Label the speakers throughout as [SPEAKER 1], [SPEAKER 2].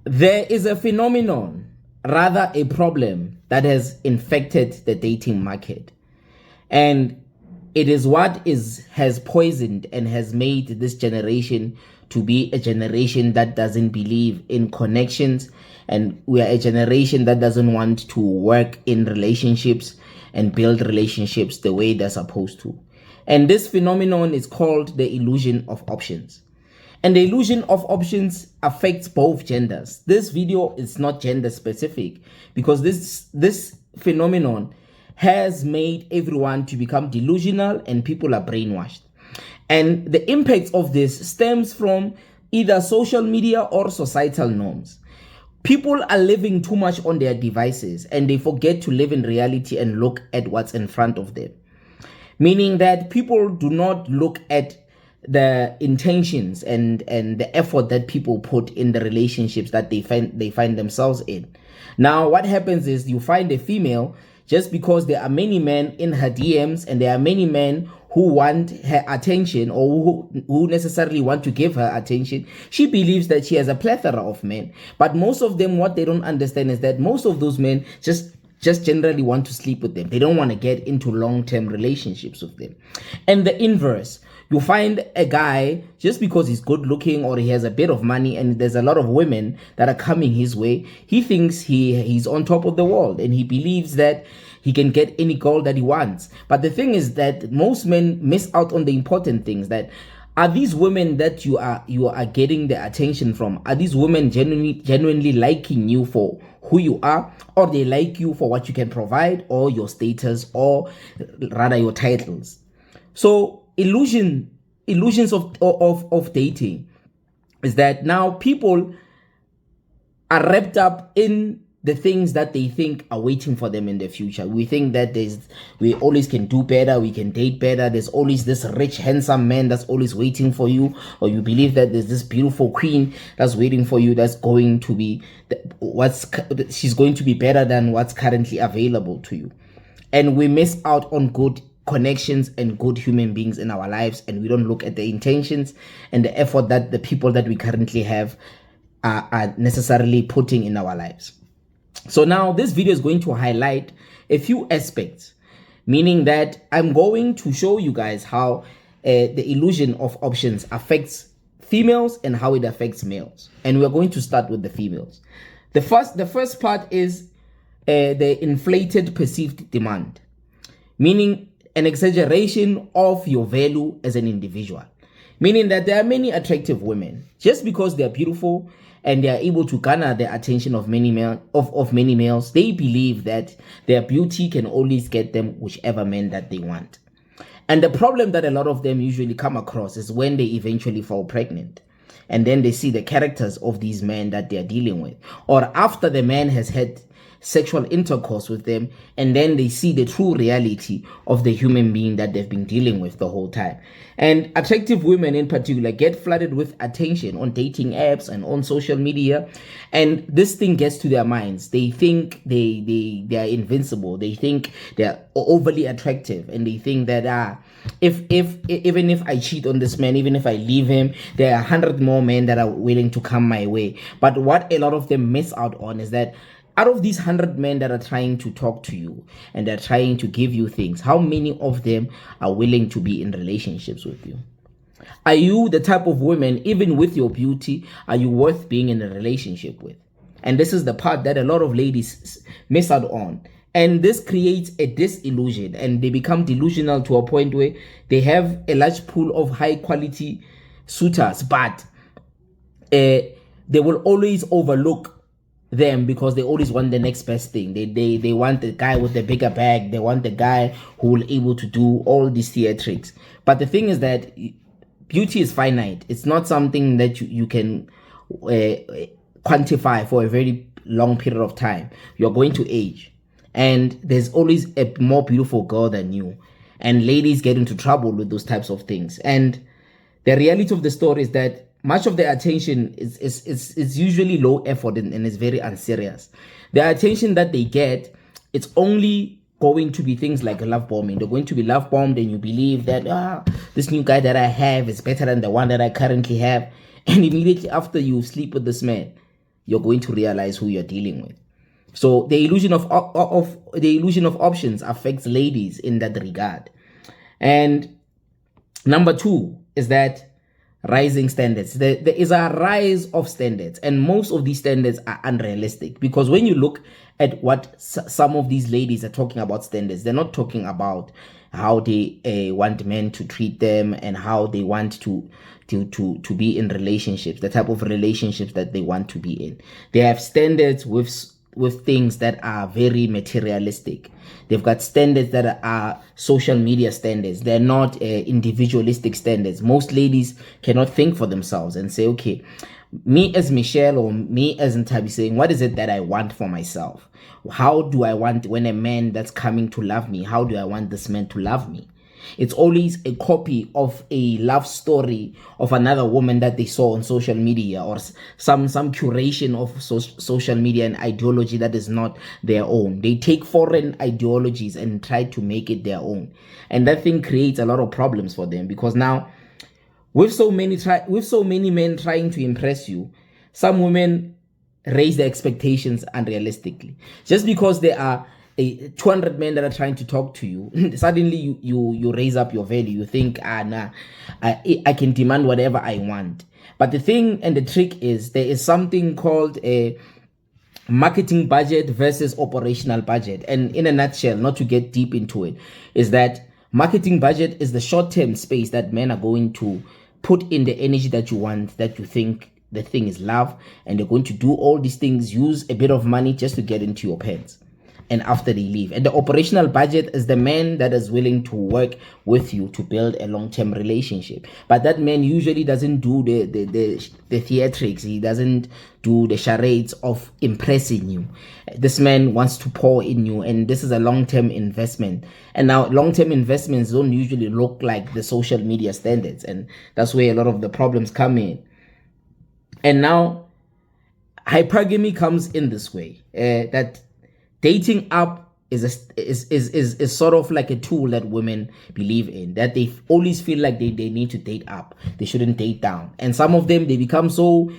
[SPEAKER 1] There is a phenomenon, rather a problem, that has infected the dating market. And it is what has poisoned and has made this generation to be a generation that doesn't believe in connections. And we are a generation that doesn't want to work in relationships and build relationships the way they're supposed to. And this phenomenon is called the illusion of options. And the illusion of options affects both genders. This video is not gender specific because this phenomenon has made everyone to become delusional and people are brainwashed. And the impact of this stems from either social media or societal norms. People are living too much on their devices and they forget to live in reality and look at what's in front of them. Meaning that people do not look at the intentions and the effort that people put in the relationships that they find themselves in. Now, what happens is you find a female, just because there are many men in her DMs and there are many men who want her attention or who necessarily want to give her attention, she believes that she has a plethora of men. But most of them, what they don't understand is that most of those men just generally want to sleep with them. They don't want to get into long-term relationships with them. And the inverse, you find a guy, just because he's good looking or he has a bit of money and there's a lot of women that are coming his way, he thinks he's on top of the world and he believes that he can get any girl that he wants. But the thing is that most men miss out on the important things. That are these women that you are getting the attention from, are these women genuinely liking you for who you are, or they like you for what you can provide, or your status, or rather your titles? So illusions of dating is that now people are wrapped up in the things that they think are waiting for them in the future. We think that we always can do better, we can date better, there's always this rich, handsome man that's always waiting for you, or you believe that there's this beautiful queen that's waiting for you that's going to be she's going to be better than what's currently available to you. And we miss out on good connections and good human beings in our lives, and we don't look at the intentions and the effort that the people that we currently have are necessarily putting in our lives. So now this video is going to highlight a few aspects, meaning that I'm going to show you guys how the illusion of options affects females and how it affects males. And we're going to start with the females. The first part is the inflated perceived demand, meaning an exaggeration of your value as an individual. Meaning that there are many attractive women, just because they're beautiful and they are able to garner the attention of many males, they believe that their beauty can always get them whichever man that they want. And the problem that a lot of them usually come across is when they eventually fall pregnant. And then they see the characters of these men that they're dealing with. Or after the man has had sexual intercourse with them, and then they see the true reality of the human being that they've been dealing with the whole time. And attractive women in particular get flooded with attention on dating apps and on social media, and this thing gets to their minds. They think they are invincible. They think they're overly attractive, and they think that even if I cheat on this man, even if I leave him, there are 100 more men that are willing to come my way. But what a lot of them miss out on is that out of these 100 men that are trying to talk to you and they're trying to give you things, how many of them are willing to be in relationships with you? Are you the type of woman, even with your beauty, are you worth being in a relationship with? And this is the part that a lot of ladies miss out on. And this creates a disillusion, and they become delusional to a point where they have a large pool of high quality suitors, but they will always overlook them because they always want the next best thing. They want the guy with the bigger bag. They want the guy who will able to do all these theatrics. But the thing is that beauty is finite. It's not something that you can quantify for a very long period of time. You're going to age, and there's always a more beautiful girl than you, and ladies get into trouble with those types of things. And the reality of the story is that much of the attention is usually low effort and is very unserious. The attention that they get, it's only going to be things like love bombing. They're going to be love bombed, and you believe that this new guy that I have is better than the one that I currently have. And immediately after you sleep with this man, you're going to realize who you're dealing with. So the illusion of options affects ladies in that regard. And number 2 is that rising standards. There is a rise of standards, and most of these standards are unrealistic, because when you look at what some of these ladies are talking about standards, they're not talking about how they want men to treat them and how they want to be in relationships, the type of relationships that they want to be in. They have standards with things that are very materialistic. They've got standards that are social media standards. They're not individualistic standards. Most ladies cannot think for themselves and say, okay, me as Michelle or me as Ntabi saying, what is it that I want for myself? How do I want, when a man that's coming to love me, how do I want this man to love me? It's always a copy of a love story of another woman that they saw on social media, or some curation of social media and ideology that is not their own. They take foreign ideologies and try to make it their own. And that thing creates a lot of problems for them, because now with so many men trying to impress you, some women raise their expectations unrealistically. Just because there are 200 men that are trying to talk to you, suddenly you raise up your value. You think, nah, I can demand whatever I want. But the thing and the trick is, there is something called a marketing budget versus operational budget. And in a nutshell, not to get deep into it, is that marketing budget is the short-term space that men are going to put in the energy that you want, that you think the thing is love, and they're going to do all these things, use a bit of money just to get into your pants, and after they leave. And the operational budget is the man that is willing to work with you to build a long-term relationship. But that man usually doesn't do the theatrics. He doesn't do the charades of impressing you. This man wants to pour in you, and this is a long-term investment. And now long-term investments don't usually look like the social media standards, and that's where a lot of the problems come in. And now hypergamy comes in this way, that dating up is sort of like a tool that women believe in, that they always feel like they need to date up. They shouldn't date down. And some of them, they become so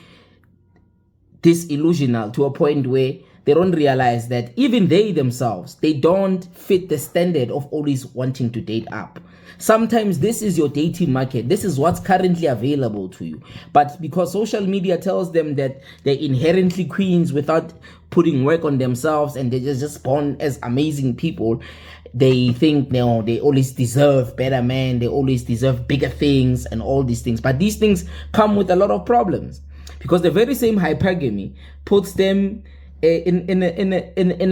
[SPEAKER 1] disillusional to a point where they don't realize that even they themselves, they don't fit the standard of always wanting to date up. Sometimes this is your dating market. This is what's currently available to you. But because social media tells them that they're inherently queens without putting work on themselves, and they're just born as amazing people, they think, no, they always deserve better men. They always deserve bigger things and all these things. But these things come with a lot of problems, because the very same hypergamy puts them in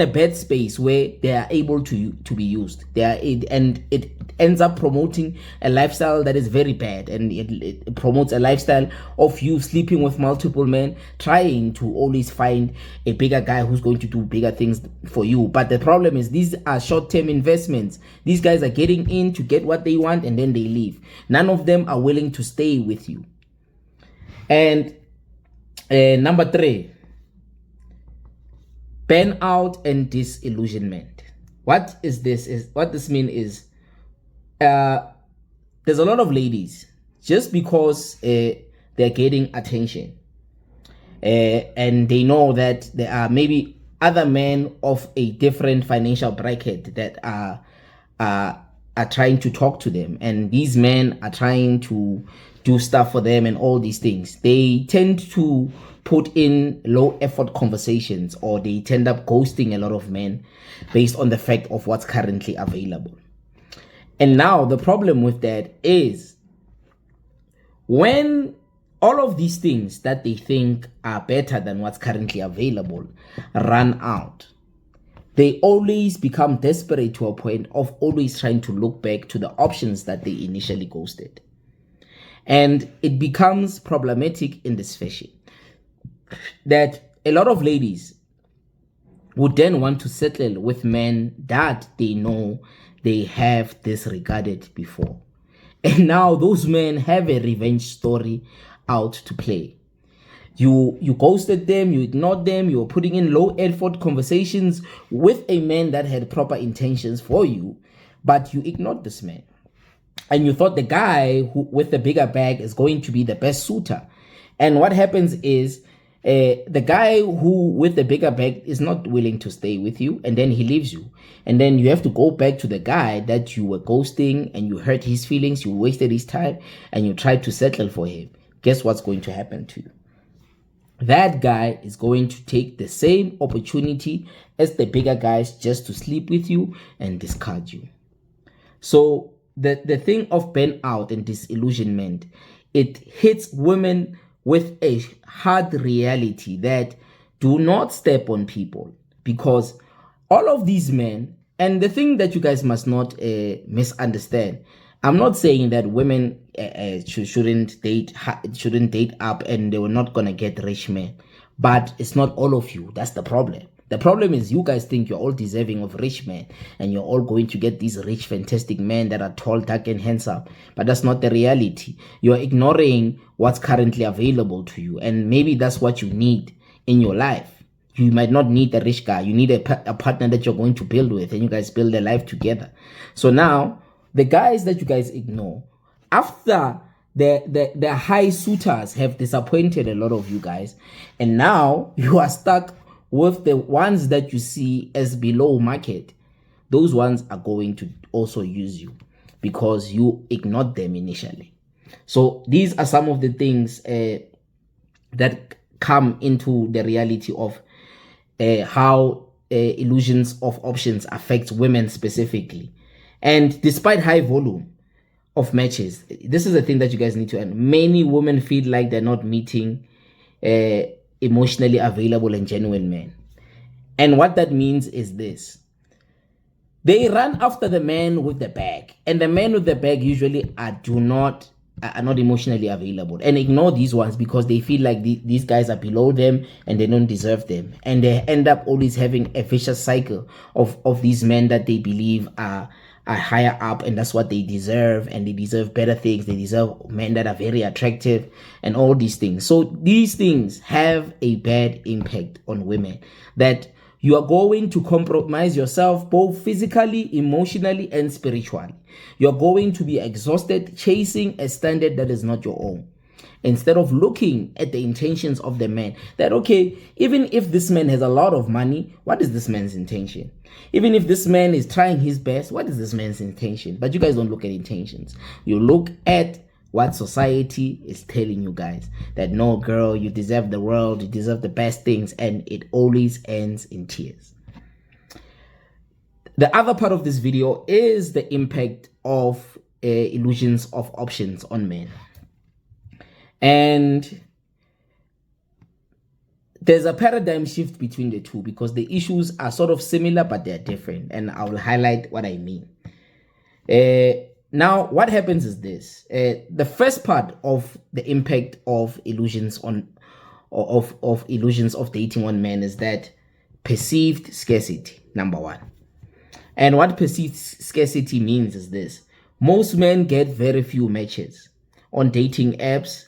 [SPEAKER 1] a bad space where they are able to be used. And it ends up promoting a lifestyle that is very bad, and it promotes a lifestyle of you sleeping with multiple men, trying to always find a bigger guy who's going to do bigger things for you. But the problem is, these are short-term investments. These guys are getting in to get what they want, and then they leave. None of them are willing to stay with you. And number 3, burnout and disillusionment. What this means is, there's a lot of ladies, just because they're getting attention, and they know that there are maybe other men of a different financial bracket that are trying to talk to them, and these men are trying to do stuff for them and all these things. They tend to put in low effort conversations, or they tend up ghosting a lot of men based on the fact of what's currently available. And now the problem with that is, when all of these things that they think are better than what's currently available run out, they always become desperate to a point of always trying to look back to the options that they initially ghosted. And it becomes problematic in this fashion, that a lot of ladies would then want to settle with men that they know they have disregarded before. And now those men have a revenge story out to play. You ghosted them, you ignored them, you were putting in low effort conversations with a man that had proper intentions for you, but you ignored this man. And you thought the guy with the bigger bag is going to be the best suitor. And what happens is, The guy who with the bigger bag is not willing to stay with you, and then he leaves you, and then you have to go back to the guy that you were ghosting, and you hurt his feelings, you wasted his time, and you tried to settle for him. Guess what's going to happen to you? That guy is going to take the same opportunity as the bigger guys just to sleep with you and discard you. So the thing of burnout and disillusionment, it hits women with a hard reality that do not step on people, because all of these men, and the thing that you guys must not misunderstand, I'm not saying that women shouldn't date up and they were not gonna get rich men, but it's not all of you. That's the problem. The problem is you guys think you're all deserving of rich men and you're all going to get these rich, fantastic men that are tall, dark, and handsome. But that's not the reality. You're ignoring what's currently available to you. And maybe that's what you need in your life. You might not need a rich guy. You need a partner that you're going to build with, and you guys build a life together. So now, the guys that you guys ignore, after the high suitors have disappointed a lot of you guys, and now you are stuck with the ones that you see as below market, those ones are going to also use you because you ignored them initially. So these are some of the things that come into the reality of how illusions of options affect women specifically. And despite high volume of matches, this is the thing that you guys need to end. Many women feel like they're not meeting emotionally available and genuine men. And what that means is this: they run after the man with the bag, and the men with the bag usually are not emotionally available, and ignore these ones because they feel like these guys are below them and they don't deserve them, and they end up always having a vicious cycle of these men that they believe are higher up, and that's what they deserve, and they deserve better things. They deserve men that are very attractive and all these things. So these things have a bad impact on women, that you are going to compromise yourself both physically, emotionally, and spiritually. You're going to be exhausted chasing a standard that is not your own, instead of looking at the intentions of the man. That, okay, even if this man has a lot of money, what is this man's intention? Even if this man is trying his best, what is this man's intention? But you guys don't look at intentions. You look at what society is telling you guys, that no, girl, you deserve the world, you deserve the best things, and it always ends in tears. The other part of this video is the impact of illusions of options on men. And there's a paradigm shift between the two because the issues are sort of similar, but they're different. And I will highlight what I mean. Now, what happens is this. The first part of the impact of illusions of dating on men is that perceived scarcity, number one. And what perceived scarcity means is this: most men get very few matches on dating apps,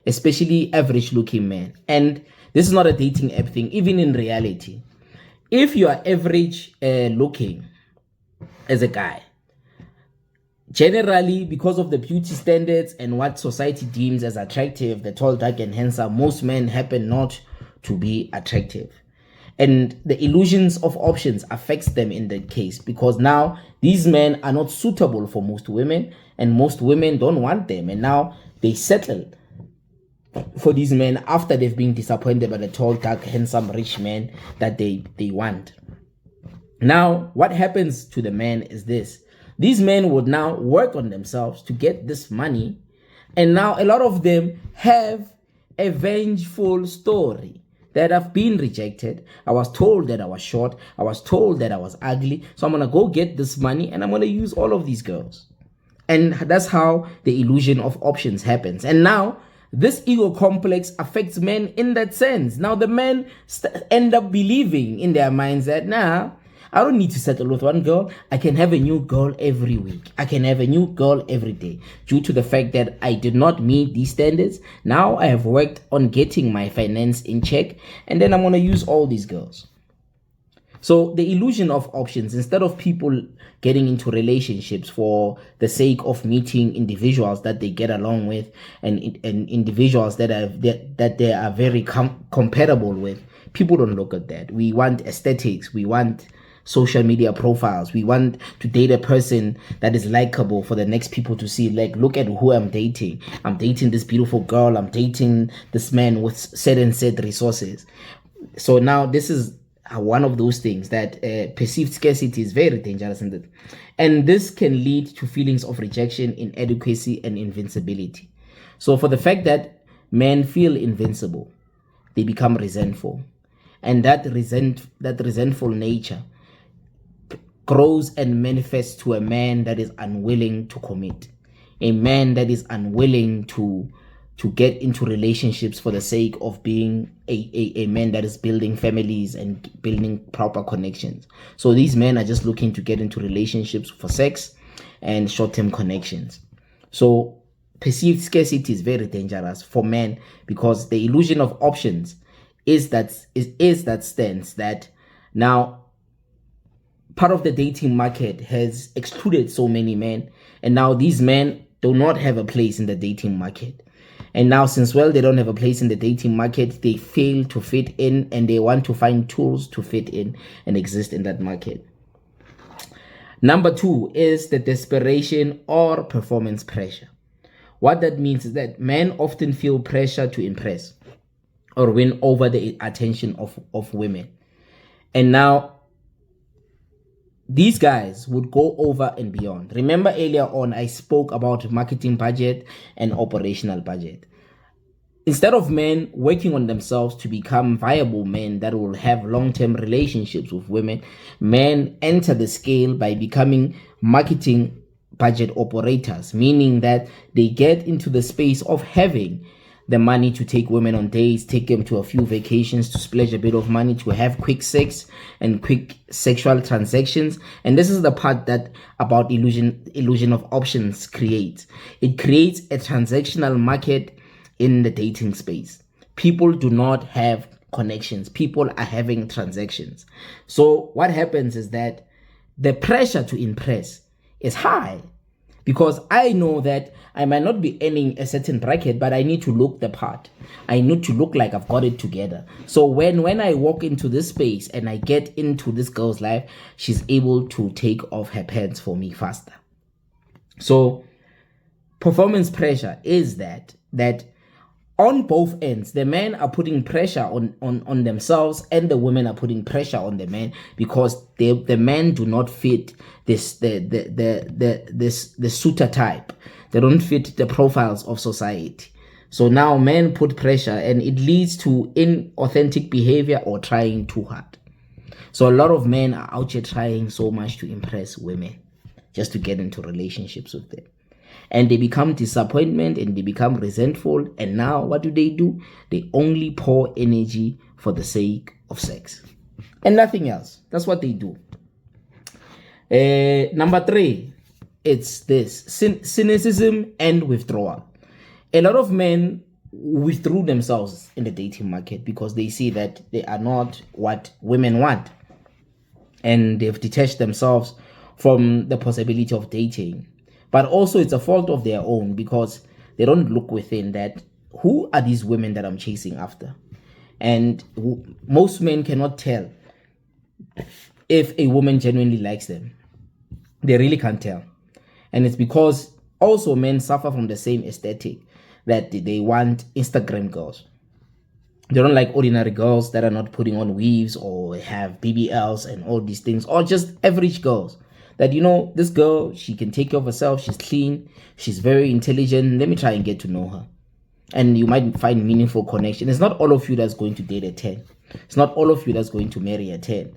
[SPEAKER 1] especially average looking men. And this is not a dating app thing, even in reality. If you are average looking as a guy, generally, because of the beauty standards and what society deems as attractive, the tall, dark, and handsome, most men happen not to be attractive. And the illusions of options affects them in that case, because now these men are not suitable for most women, and most women don't want them. And now they settle for these men after they've been disappointed by the tall, dark, handsome, rich men that they want. Now, what happens to the men is this: these men would now work on themselves to get this money, and now a lot of them have a vengeful story that I've been rejected. I was told that I was short. I was told that I was ugly. So I'm going to go get this money and I'm going to use all of these girls. And that's how the illusion of options happens. And now this ego complex affects men in that sense. Now the men end up believing in their minds that, nah, I don't need to settle with one girl. I can have a new girl every week. I can have a new girl every day. Due to the fact that I did not meet these standards, now I have worked on getting my finance in check, and then I'm going to use all these girls. So the illusion of options, instead of people getting into relationships for the sake of meeting individuals that they get along with, and individuals that they are very compatible with, people don't look at that. We want aesthetics, we want social media profiles, we want to date a person that is likable for the next people to see, like, look at who I'm dating this beautiful girl, I'm dating this man with said and said resources. So now this is one of those things that perceived scarcity is very dangerous in that, and this can lead to feelings of rejection, inadequacy, and invincibility. So for the fact that men feel invincible, they become resentful, and that resentful nature grows and manifests to a man that is unwilling to commit, a man that is unwilling to get into relationships for the sake of being a man that is building families and building proper connections. So these men are just looking to get into relationships for sex and short-term connections. So perceived scarcity is very dangerous for men, because the illusion of options is that stance that now part of the dating market has excluded so many men, and now these men do not have a place in the dating market. And now, since, well, they don't have a place in the dating market, they fail to fit in, and they want to find tools to fit in and exist in that market. Number 2 is the desperation or performance pressure. What that means is that men often feel pressure to impress or win over the attention of women. And now, these guys would go over and beyond. Remember earlier on, I spoke about marketing budget and operational budget. Instead of men working on themselves to become viable men that will have long-term relationships with women, men enter the scale by becoming marketing budget operators, meaning that they get into the space of having the money to take women on dates, take them to a few vacations, to splash a bit of money, to have quick sex and quick sexual transactions. And this is the part that about illusion of options creates. It creates a transactional market in the dating space. People do not have connections. People are having transactions. So what happens is that the pressure to impress is high, because I know that I might not be earning a certain bracket, but I need to look the part. I need to look like I've got it together. So when I walk into this space and I get into this girl's life, she's able to take off her pants for me faster. So performance pressure is that on both ends, the men are putting pressure on themselves, and the women are putting pressure on the men, because the men do not fit the suitor type. They don't fit the profiles of society. So now men put pressure, and it leads to inauthentic behavior or trying too hard. So a lot of men are out here trying so much to impress women just to get into relationships with them. And they become disappointment, and they become resentful. And now what do? They only pour energy for the sake of sex and nothing else. That's what they do. Number 3, it's this cynicism and withdrawal. A lot of men withdrew themselves in the dating market because they see that they are not what women want, and they've detached themselves from the possibility of dating. But also it's a fault of their own, because they don't look within that, who are these women that I'm chasing after? And most men cannot tell if a woman genuinely likes them. They really can't tell. And it's because also men suffer from the same aesthetic, that they want Instagram girls. They don't like ordinary girls that are not putting on weaves or have BBLs and all these things, or just average girls. That, this girl, she can take care of herself, she's clean, she's very intelligent, let me try and get to know her. And you might find meaningful connection. It's not all of you that's going to date a 10. It's not all of you that's going to marry a 10.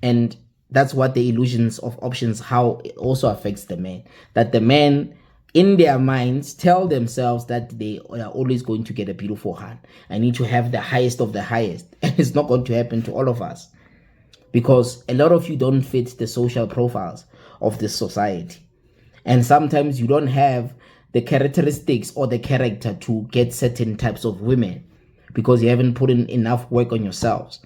[SPEAKER 1] And that's what the illusions of options, how it also affects the men. That the men, in their minds, tell themselves that they are always going to get a beautiful hand. I need to have the highest of the highest. And it's not going to happen to all of us, because a lot of you don't fit the social profiles of this society, and sometimes you don't have the characteristics or the character to get certain types of women, because you haven't put in enough work on yourselves.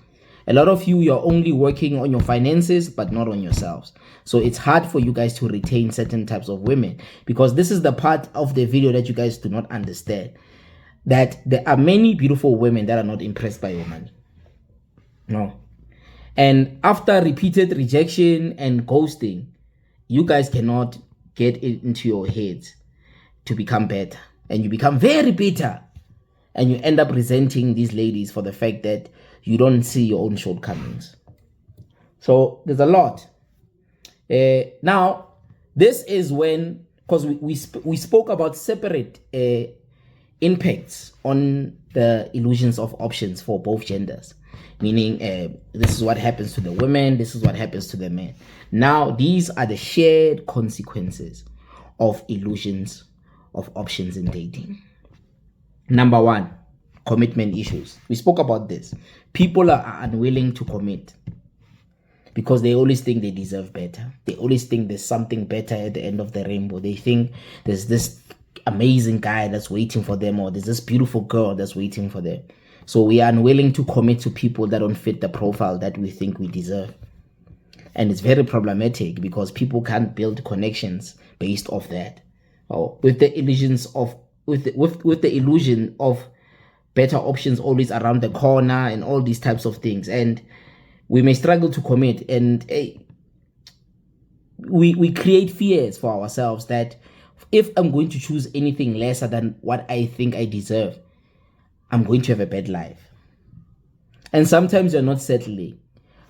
[SPEAKER 1] A lot of you, you're only working on your finances, but not on yourselves. So it's hard for you guys to retain certain types of women, because this is the part of the video that you guys do not understand, that there are many beautiful women that are not impressed by your money. No. And after repeated rejection and ghosting, you guys cannot get it into your heads to become better. And you become very bitter. And you end up resenting these ladies for the fact that you don't see your own shortcomings. So there's a lot. Now, this is when, because we spoke about separate impacts on the illusions of options for both genders. Meaning, this is what happens to the women, this is what happens to the men. Now, these are the shared consequences of illusions of options in dating. Number one, commitment issues. We spoke about this. People are unwilling to commit because they always think they deserve better. They always think there's something better at the end of the rainbow. They think there's this amazing guy that's waiting for them, or there's this beautiful girl that's waiting for them. So we are unwilling to commit to people that don't fit the profile that we think we deserve. And it's very problematic because people can't build connections based off that. With the illusions of with the illusion of better options always around the corner and all these types of things. And we may struggle to commit, and we create fears for ourselves that if I'm going to choose anything lesser than what I think I deserve, I'm going to have a bad life. And sometimes you're not settling.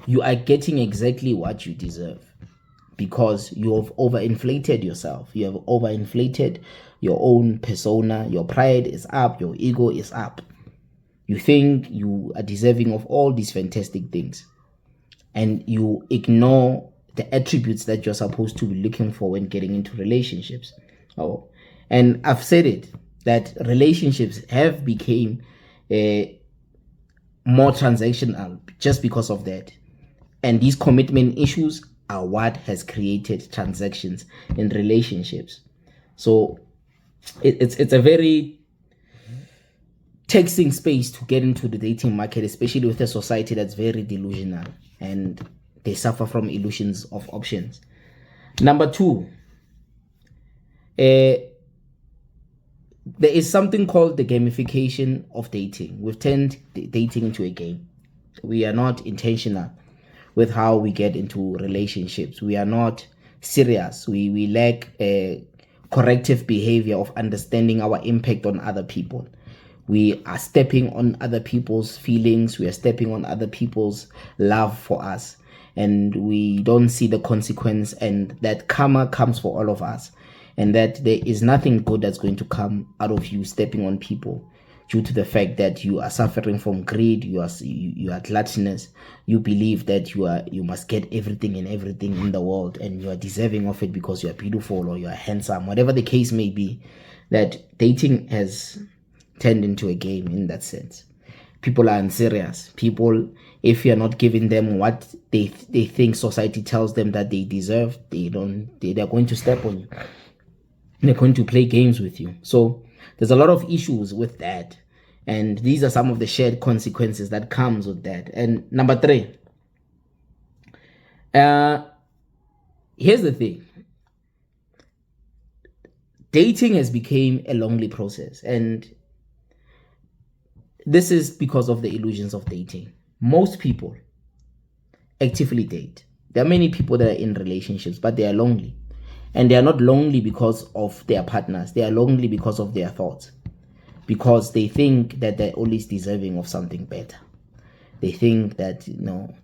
[SPEAKER 1] You are getting exactly what you deserve because you have overinflated yourself. You have overinflated your own persona. Your pride is up. Your ego is up. You think you are deserving of all these fantastic things. And you ignore the attributes that you're supposed to be looking for when getting into relationships. And I've said it, that relationships have become more transactional just because of that. And these commitment issues are what has created transactions in relationships. So it's a very taxing space to get into the dating market, especially with a society that's very delusional and they suffer from illusions of options. Number two, there is something called the gamification of dating. We've turned dating into a game. We are not intentional with how we get into relationships. We are not serious. We lack a corrective behavior of understanding our impact on other people. We are stepping on other people's feelings. We are stepping on other people's love for us. And we don't see the consequence, and that karma comes for all of us. And that there is nothing good that's going to come out of you stepping on people due to the fact that you are suffering from greed, you are gluttonous, you believe that you must get everything and everything in the world, and you are deserving of it because you are beautiful or you are handsome, whatever the case may be. That dating has turned into a game in that sense. People are unserious. People, if you're not giving them what they think society tells them that they deserve, they're going to step on you. They're going to play games with you. So there's a lot of issues with that. And these are some of the shared consequences that comes with that. And number three, here's the thing. Dating has become a lonely process. And this is because of the illusions of dating. Most people actively date. There are many people that are in relationships, but they are lonely. And they are not lonely because of their partners. They are lonely because of their thoughts. Because they think that they're always deserving of something better. They think that,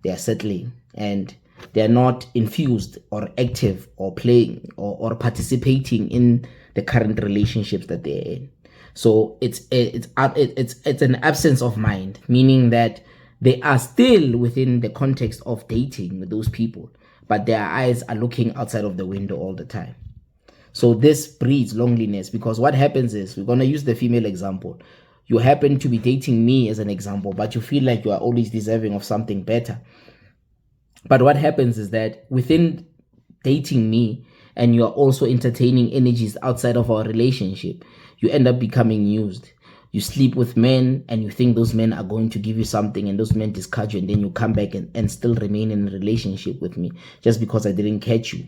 [SPEAKER 1] they are settling. And they're not infused or active or playing or participating in the current relationships that they're in. So it's an absence of mind, meaning that they are still within the context of dating with those people, but their eyes are looking outside of the window all the time. So this breeds loneliness, because what happens is, we're going to use the female example. You happen to be dating me as an example, but you feel like you are always deserving of something better. But what happens is that within dating me, and you are also entertaining energies outside of our relationship, you end up becoming used. You sleep with men and you think those men are going to give you something, and those men discard you, and then you come back and still remain in a relationship with me just because I didn't catch you.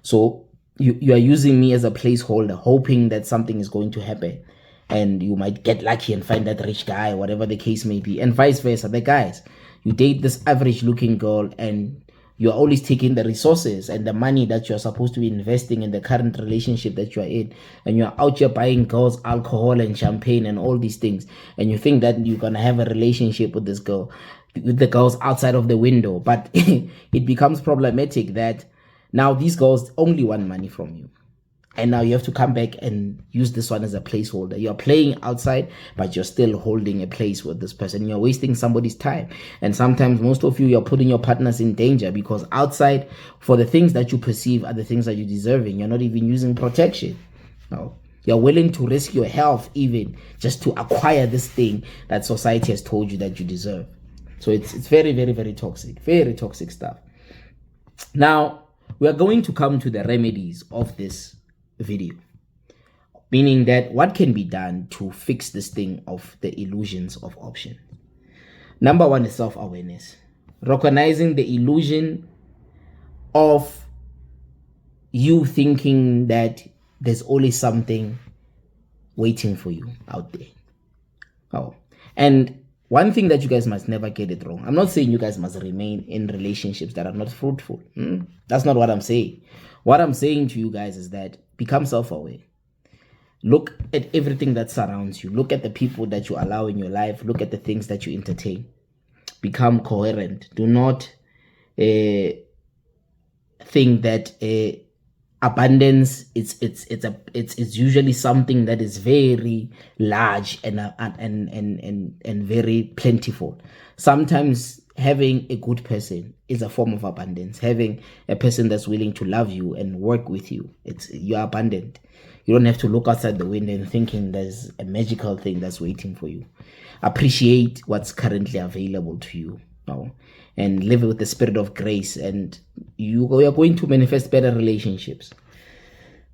[SPEAKER 1] So you are using me as a placeholder, hoping that something is going to happen, and you might get lucky and find that rich guy, whatever the case may be, and vice versa. The guys, you date this average looking girl, and you're always taking the resources and the money that you're supposed to be investing in the current relationship that you're in, and you're out here buying girls alcohol and champagne and all these things, and you think that you're gonna have a relationship with this girl, with the girls outside of the window. But it becomes problematic that now these girls only want money from you, and now you have to come back and use this one as a placeholder. You're playing outside, but you're still holding a place with this person. You're wasting somebody's time. And sometimes, most of you, you're putting your partners in danger, because outside, for the things that you perceive are the things that you're deserving, you're not even using protection. No. You're willing to risk your health even just to acquire this thing that society has told you that you deserve. So it's very, very, very toxic. Very toxic stuff. Now, we are going to come to the remedies of this video, meaning that what can be done to fix this thing of the illusions of option. Number one is self-awareness, recognizing the illusion of you thinking that there's always something waiting for you out there. And one thing that you guys must never get it wrong. I'm not saying you guys must remain in relationships that are not fruitful. That's not what I'm saying. What I'm saying to you guys is that become self-aware. Look at everything that surrounds you. Look at the people that you allow in your life. Look at the things that you entertain. Become coherent. Do not think that abundance it's usually something that is very large and very plentiful. Sometimes having a good person is a form of abundance. Having a person that's willing to love you and work with you, you're abundant. You don't have to look outside the window and thinking there's a magical thing that's waiting for you. Appreciate what's currently available to you, and live with the spirit of grace, and you are going to manifest better relationships.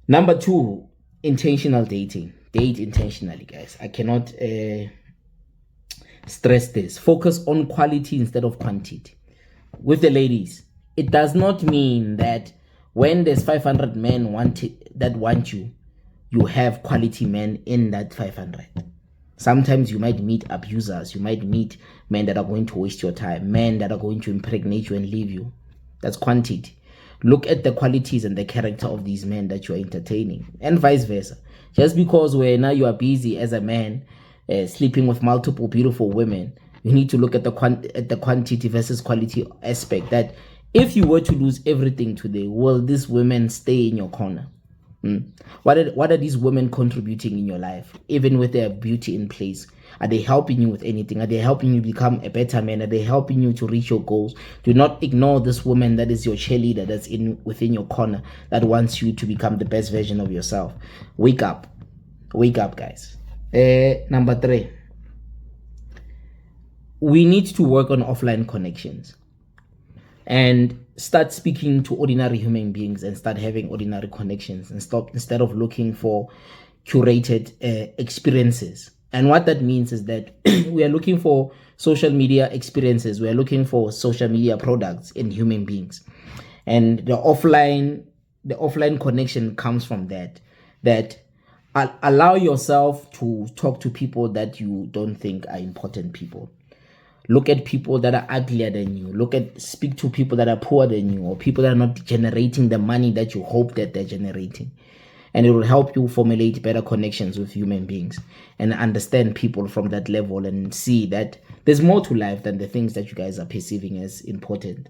[SPEAKER 1] Number two, intentional dating. Date intentionally, guys. I cannot stress this. Focus on quality instead of quantity. With the ladies, it does not mean that when there's 500 men that want you, you have quality men in that 500. Sometimes you might meet abusers. You might meet men that are going to waste your time, men that are going to impregnate you and leave you. That's quantity. Look at the qualities and the character of these men that you are entertaining, and vice versa. Just because now you are busy as a man, sleeping with multiple beautiful women, you need to look at the quantity versus quality aspect. That if you were to lose everything today, will these women stay in your corner? What are these women contributing in your life, even with their beauty in place? Are they helping you with anything? Are they helping you become a better man? Are they helping you to reach your goals? Do not ignore this woman that is your cheerleader, that's within your corner, that wants you to become the best version of yourself. Wake up, guys. Number three, we need to work on offline connections and start speaking to ordinary human beings and start having ordinary connections, and instead of looking for curated experiences. And what that means is that we are looking for social media experiences. We are looking for social media products in human beings. And the offline connection comes from that allow yourself to talk to people that you don't think are important people. Look at people that are uglier than you. Speak to people that are poorer than you, or people that are not generating the money that you hope that they're generating. And it will help you formulate better connections with human beings and understand people from that level, and see that there's more to life than the things that you guys are perceiving as important.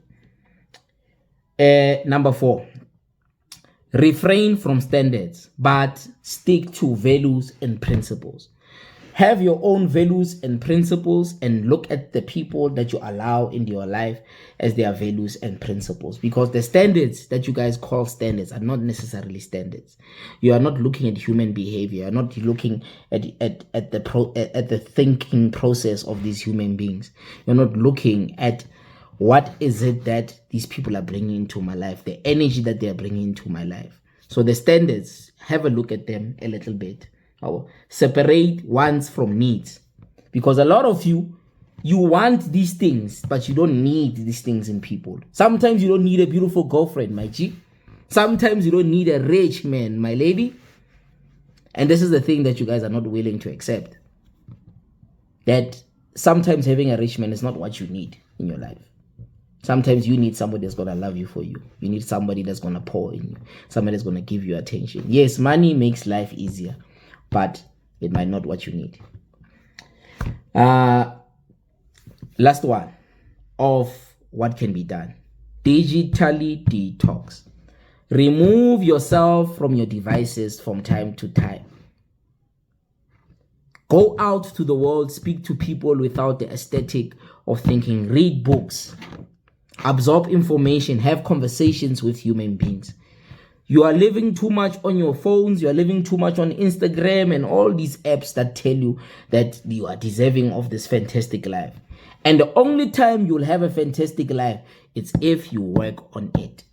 [SPEAKER 1] Number four, refrain from standards, but stick to values and principles. Have your own values and principles, and look at the people that you allow into your life as their values and principles. Because the standards that you guys call standards are not necessarily standards. You are not looking at human behavior. You are not looking at the thinking process of these human beings. You're not looking at what is it that these people are bringing into my life, the energy that they are bringing into my life. So the standards, have a look at them a little bit. Separate wants from needs. Because a lot of you want these things, but you don't need these things in people. Sometimes you don't need a beautiful girlfriend, my G. Sometimes you don't need a rich man, my lady. And this is the thing that you guys are not willing to accept. That sometimes having a rich man is not what you need in your life. Sometimes you need somebody that's going to love you for you. You need somebody that's going to pour in you. Somebody that's going to give you attention. Yes, money makes life easier, but it might not what you need. Last one of what can be done. Digitally detox. Remove yourself from your devices from time to time. Go out to the world, speak to people without the aesthetic of thinking. Read books. Absorb information. Have conversations with human beings. You are living too much on your phones. You are living too much on Instagram and all these apps that tell you that you are deserving of this fantastic life. And the only time you'll have a fantastic life is if you work on it.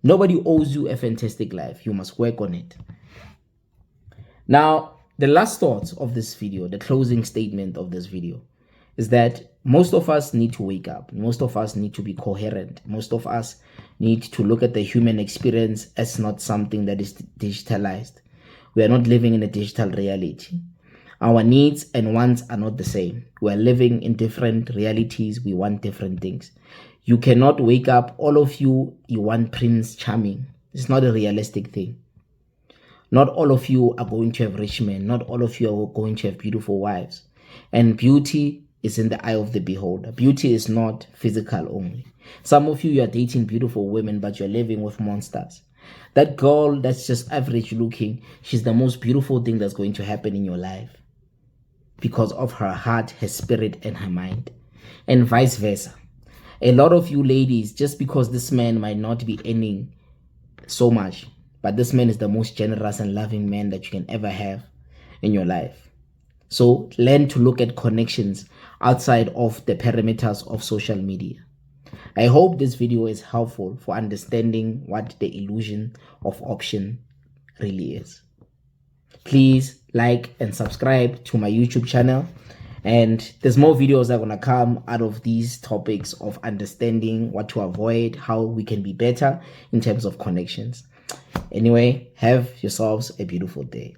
[SPEAKER 1] Nobody owes you a fantastic life. You must work on it. Now, the last thought of this video, the closing statement of this video, is that most of us need to wake up. Most of us need to be coherent. Most of us need to look at the human experience as not something that is digitalized. We are not living in a digital reality. Our needs and wants are not the same. We are living in different realities. We want different things. You cannot wake up, all of you want Prince Charming. It's not a realistic thing. Not all of you are going to have rich men. Not all of you are going to have beautiful wives. And beauty is in the eye of the beholder. Beauty is not physical only. Some of you are dating beautiful women, but you're living with monsters. That girl that's just average looking, she's the most beautiful thing that's going to happen in your life because of her heart, her spirit, and her mind. And vice versa. A lot of you ladies, just because this man might not be earning so much, but this man is the most generous and loving man that you can ever have in your life. So learn to look at connections outside of the perimeters of social media. I hope this video is helpful for understanding what the illusion of option really is. Please like and subscribe to my YouTube channel. And there's more videos that are going to come out of these topics of understanding what to avoid, how we can be better in terms of connections. Anyway, have yourselves a beautiful day.